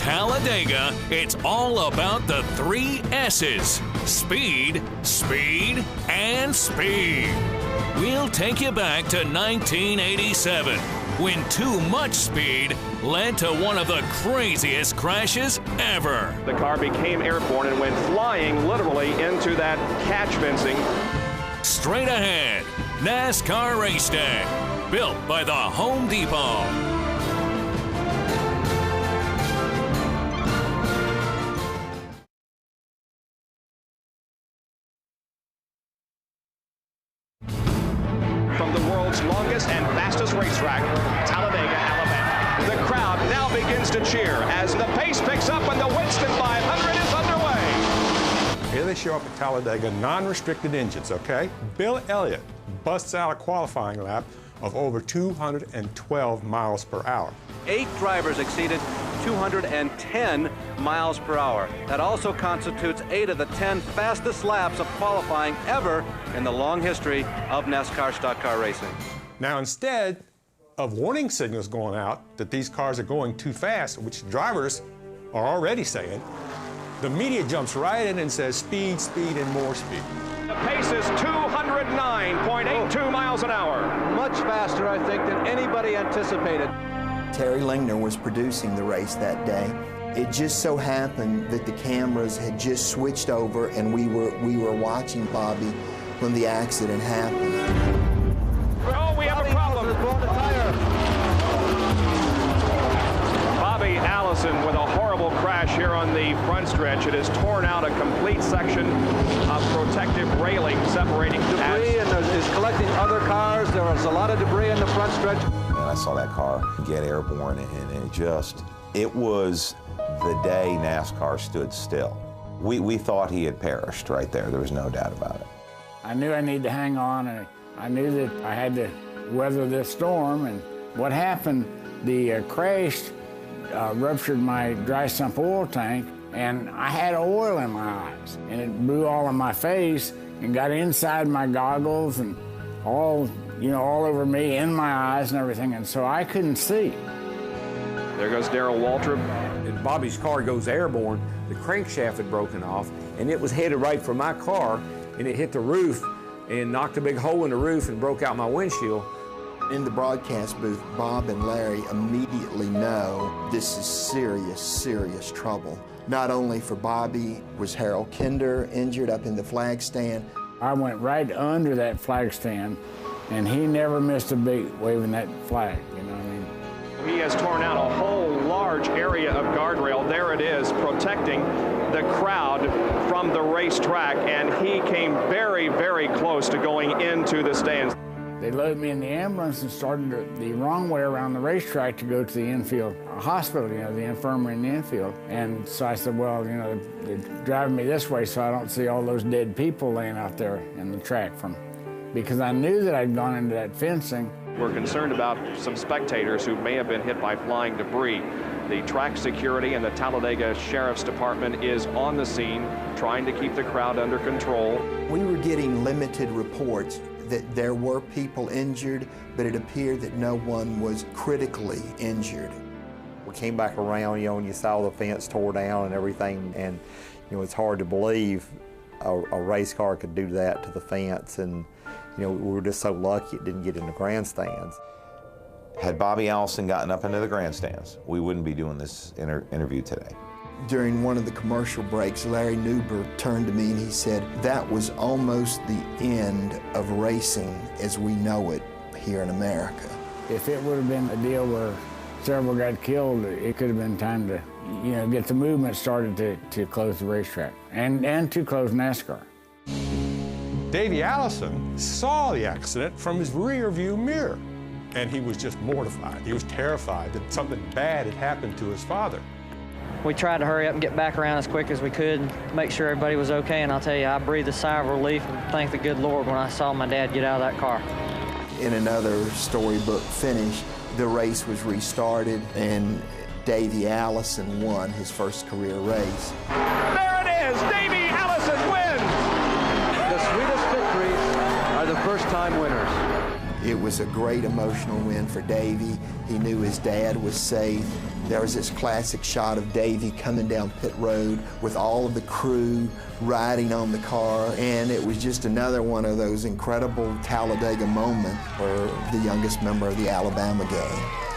Talladega, it's all about the 3 S's. Speed, speed, and speed. We'll take you back to 1987, when too much speed led to one of the craziest crashes ever. The car became airborne and went flying literally into that catch fencing. Straight ahead, NASCAR Race Day, built by the Home Depot. From the world's longest and fastest racetrack, Talladega, Alabama, the crowd now begins to cheer as the pace picks up and the Winston 500 is underway. Here they show up at Talladega, non-restricted engines, okay? Bill Elliott busts out a qualifying lap of over 212 miles per hour. 8 drivers exceeded 210 miles per hour. That also constitutes 8 of the 10 fastest laps of qualifying ever in the long history of NASCAR stock car racing. Now, instead of warning signals going out that these cars are going too fast, which drivers are already saying, the media jumps right in and says speed, speed, and more speed. The pace is 209.82 miles an hour. Much faster, I think, than anybody anticipated. Terry Lingner was producing the race that day. It just so happened that the cameras had just switched over and we were watching Bobby when the accident happened. Oh, we have a problem. Bobby Allison with a horrible crash here on the front stretch. It has torn out a complete section of protective railing separating debris and is collecting other cars. There was a lot of debris in the front stretch. And I saw that car get airborne, and it was the day NASCAR stood still. We thought he had perished right there. There was no doubt about it. I knew I needed to hang on, and I knew that I had to weather this storm. And what happened, the crash ruptured my dry sump oil tank, and I had oil in my eyes, and it blew all in my face and got inside my goggles and all over me, in my eyes and everything, and so I couldn't see. There goes Darrell Waltrip. And Bobby's car goes airborne. The crankshaft had broken off, and it was headed right for my car, and it hit the roof and knocked a big hole in the roof and broke out my windshield. In the broadcast booth, Bob and Larry immediately know this is serious, serious trouble. Not only for Bobby was Harold Kinder injured up in the flag stand. I went right under that flag stand, and he never missed a beat waving that flag, you know what I mean? He has torn out a whole large area of guardrail. There it is, protecting the crowd from the racetrack, and he came very, very close to going into the stands. They loaded me in the ambulance and started the wrong way around the racetrack to go to the infield hospital, the infirmary in the infield. And so I said, well, they're driving me this way so I don't see all those dead people laying out there in the track because I knew that I'd gone into that fencing. We're concerned about some spectators who may have been hit by flying debris. The track security and the Talladega Sheriff's Department is on the scene, trying to keep the crowd under control. We were getting limited reports that there were people injured, but it appeared that no one was critically injured. We came back around, and you saw the fence tore down and everything, and it's hard to believe a race car could do that to the fence, and we were just so lucky it didn't get in the grandstands. Had Bobby Allison gotten up into the grandstands, we wouldn't be doing this interview today. During one of the commercial breaks, Larry Newber turned to me and he said, that was almost the end of racing as we know it here in America. If it would have been a deal where several got killed, it could have been time to, get the movement started to close the racetrack and to close NASCAR. Davey Allison saw the accident from his rear view mirror, and he was just mortified. He was terrified that something bad had happened to his father. We tried to hurry up and get back around as quick as we could, make sure everybody was okay, and I'll tell you, I breathed a sigh of relief and thank the good Lord when I saw my dad get out of that car. In another storybook finish, the race was restarted and Davey Allison won his first career race. There it is! Davey Allison wins! The sweetest victories are the first-time winners. It was a great emotional win for Davey. He knew his dad was safe. There was this classic shot of Davey coming down pit road with all of the crew riding on the car, and it was just another one of those incredible Talladega moments for the youngest member of the Alabama gang.